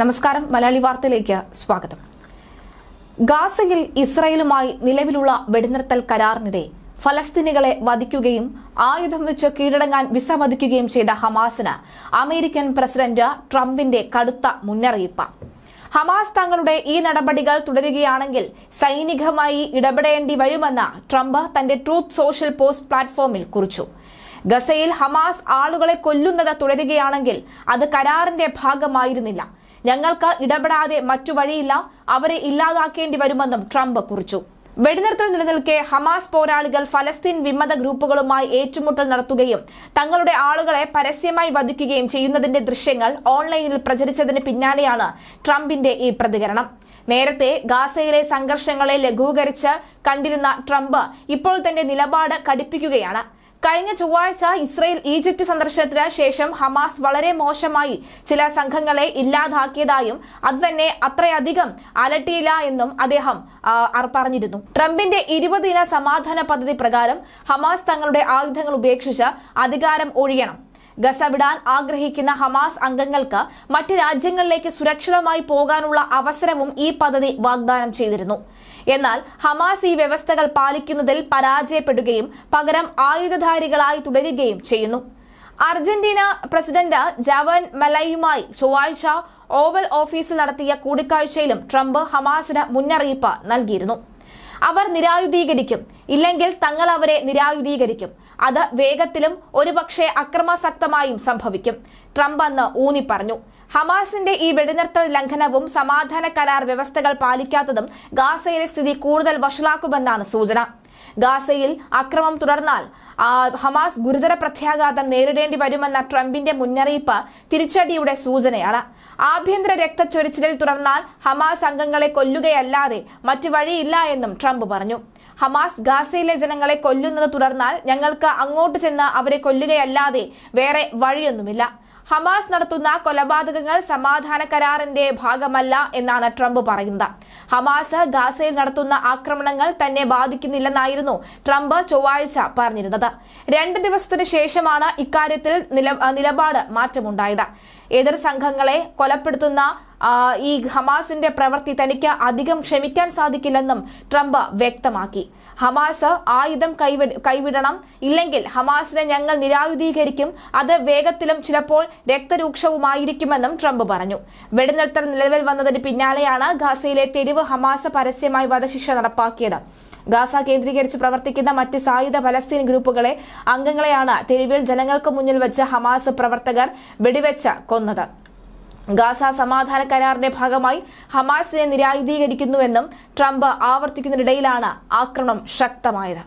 നമസ്കാരം. മലയാളി വാർത്തയിലേക്ക് സ്വാഗതം. ഗാസയിൽ ഇസ്രായേലുമായി നിലവിലുള്ള വെടിനിർത്തൽ കരാറിനിടെ ഫലസ്തീനികളെ വധിക്കുകയും ആയുധം വെച്ച് കീഴടങ്ങാൻ വിസമ്മതിക്കുകയും ചെയ്ത ഹമാസിന് അമേരിക്കൻ പ്രസിഡന്റ് ട്രംപിന്റെ കടുത്ത മുന്നറിയിപ്പ്. ഹമാസ് തങ്ങളുടെ ഈ നടപടികൾ തുടരുകയാണെങ്കിൽ സൈനികമായി ഇടപെടേണ്ടി വരുമെന്ന് ട്രംപ് തന്റെ ട്രൂത്ത് സോഷ്യൽ പോസ്റ്റ് പ്ലാറ്റ്ഫോമിൽ കുറിച്ചു. ഗസയിൽ ഹമാസ് ആളുകളെ കൊല്ലുന്നത് തുടരുകയാണെങ്കിൽ അത് കരാറിന്റെ ഭാഗമായിരുന്നില്ല. ഞങ്ങൾക്ക് ഇടപെടാതെ മറ്റു വഴിയില്ല, അവരെ ഇല്ലാതാക്കേണ്ടി വരുമെന്നും ട്രംപ് കുറിച്ചു. വെടിനിർത്തൽ നിലനിൽക്കെ ഹമാസ് പോരാളികൾ ഫലസ്തീൻ വിമത ഗ്രൂപ്പുകളുമായി ഏറ്റുമുട്ടൽ നടത്തുകയും തങ്ങളുടെ ആളുകളെ പരസ്യമായി വധിക്കുകയും ചെയ്യുന്നതിന്റെ ദൃശ്യങ്ങൾ ഓൺലൈനിൽ പ്രചരിച്ചതിന് പിന്നാലെയാണ് ട്രംപിന്റെ ഈ പ്രതികരണം. നേരത്തെ ഗാസയിലെ സംഘർഷങ്ങളെ ലഘൂകരിച്ച് കണ്ടിരുന്ന ട്രംപ് ഇപ്പോൾ തന്റെ നിലപാട് കടുപ്പിക്കുകയാണ്. കഴിഞ്ഞ ചൊവ്വാഴ്ച ഇസ്രയേൽ ഈജിപ്ത് സന്ദർശനത്തിന് ശേഷം ഹമാസ് വളരെ മോശമായി ചില സംഘങ്ങളെ ഇല്ലാതാക്കിയതായും അതുതന്നെ അത്രയധികം അലട്ടിയില്ല എന്നും അദ്ദേഹം പറഞ്ഞിരുന്നു. ട്രംപിന്റെ 20 ദിന സമാധാന പദ്ധതി പ്രകാരം ഹമാസ് തങ്ങളുടെ ആയുധങ്ങൾ ഉപേക്ഷിച്ച് അധികാരം ഒഴിയണം. ഗസ വിടാൻ ആഗ്രഹിക്കുന്ന ഹമാസ് അംഗങ്ങൾക്ക് മറ്റ് രാജ്യങ്ങളിലേക്ക് സുരക്ഷിതമായി പോകാനുള്ള അവസരവും ഈ പദ്ധതി വാഗ്ദാനം ചെയ്തിരുന്നു. എന്നാൽ ഹമാസ് ഈ വ്യവസ്ഥകൾ പാലിക്കുന്നതിൽ പരാജയപ്പെടുകയും പകരം ആയുധധാരികളായി തുടരുകയും ചെയ്യുന്നു. അർജന്റീന പ്രസിഡന്റ് ജാവൻ മലയുമായി ചൊവ്വാഴ്ച ഓവൽ ഓഫീസിൽ നടത്തിയ കൂടിക്കാഴ്ചയിലും ട്രംപ് ഹമാസിന് മുന്നറിയിപ്പ് നൽകിയിരുന്നു. അവർ നിരായുധീകരിക്കും, ഇല്ലെങ്കിൽ തങ്ങൾ അവരെ നിരായുധീകരിക്കും. അത് വേഗത്തിലും ഒരുപക്ഷെ അക്രമാസക്തമായും സംഭവിക്കും, ട്രംപ് അന്ന് ഊന്നി പറഞ്ഞു. ഹമാസിന്റെ ഈ വെടിനിർത്തൽ ലംഘനവും സമാധാന കരാർ വ്യവസ്ഥകൾ പാലിക്കാത്തതും ഗാസയിലെ സ്ഥിതി കൂടുതൽ വഷളാക്കുമെന്നാണ് സൂചന. ഗാസയിൽ അക്രമം തുടർന്നാൽ ഹമാസ് ഗുരുതര പ്രത്യാഘാതം നേരിടേണ്ടി വരുമെന്ന ട്രംപിന്റെ മുന്നറിയിപ്പ് തിരിച്ചടിയുടെ സൂചനയാണ്. ആഭ്യന്തര രക്തച്ചൊരിച്ചിലിൽ തുടർന്നാൽ ഹമാസ് അംഗങ്ങളെ കൊല്ലുകയല്ലാതെ മറ്റു വഴിയില്ല എന്നും ട്രംപ് പറഞ്ഞു. ഹമാസ് ഗാസയിലെ ജനങ്ങളെ കൊല്ലുന്നത് തുടർന്നാൽ ഞങ്ങൾക്ക് അങ്ങോട്ട് ചെന്ന് അവരെ കൊല്ലുകയല്ലാതെ വേറെ വഴിയൊന്നുമില്ല. ഹമാസ് നടത്തുന്ന കൊലപാതകങ്ങൾ സമാധാന കരാറിന്റെ ഭാഗമല്ല എന്നാണ് ട്രംപ് പറയുന്നത്. ഹമാസ് ഗാസയിൽ നടത്തുന്ന ആക്രമണങ്ങൾ തന്നെ ബാധിക്കുന്നില്ലെന്നായിരുന്നു ട്രംപ് ചൊവ്വാഴ്ച പറഞ്ഞിരുന്നത്. 2 ദിവസത്തിന് ശേഷമാണ് ഇക്കാര്യത്തിൽ നിലപാട് മാറ്റമുണ്ടായത്. എതിർ സംഘങ്ങളെ കൊലപ്പെടുത്തുന്ന ഈ ഹമാസിന്റെ പ്രവൃത്തി തനിക്ക് അധികം ക്ഷമിക്കാൻ സാധിക്കില്ലെന്നും ട്രംപ് വ്യക്തമാക്കി. ഹമാസ് ആയുധം കൈവിടണം, ഇല്ലെങ്കിൽ ഹമാസിനെ ഞങ്ങൾ നിരായുധീകരിക്കും, അത് വേഗത്തിലും ചിലപ്പോൾ രക്തരൂക്ഷവുമായിരിക്കുമെന്നും ട്രംപ് പറഞ്ഞു. വെടിനിർത്തൽ നിലവിൽ വന്നതിന് പിന്നാലെയാണ് ഗാസയിലെ തെരുവ് ഹമാസ് പരസ്യമായി വധശിക്ഷ നടപ്പാക്കിയത്. ഗാസ കേന്ദ്രീകരിച്ച് പ്രവർത്തിക്കുന്ന മറ്റ് സായുധ ഫലസ്തീൻ ഗ്രൂപ്പുകളെ അംഗങ്ങളെയാണ് തെരുവിൽ ജനങ്ങൾക്ക് മുന്നിൽ വെച്ച് ഹമാസ് പ്രവർത്തകർ വെടിവെച്ച് കൊന്നത്. ഗാസ സമാധാന കരാറിന്റെ ഭാഗമായി ഹമാസിനെ നിരായുധീകരിക്കുന്നുവെന്നും ട്രംപ് ആവർത്തിക്കുന്നതിനിടയിലാണ് ആക്രമണം ശക്തമായത്.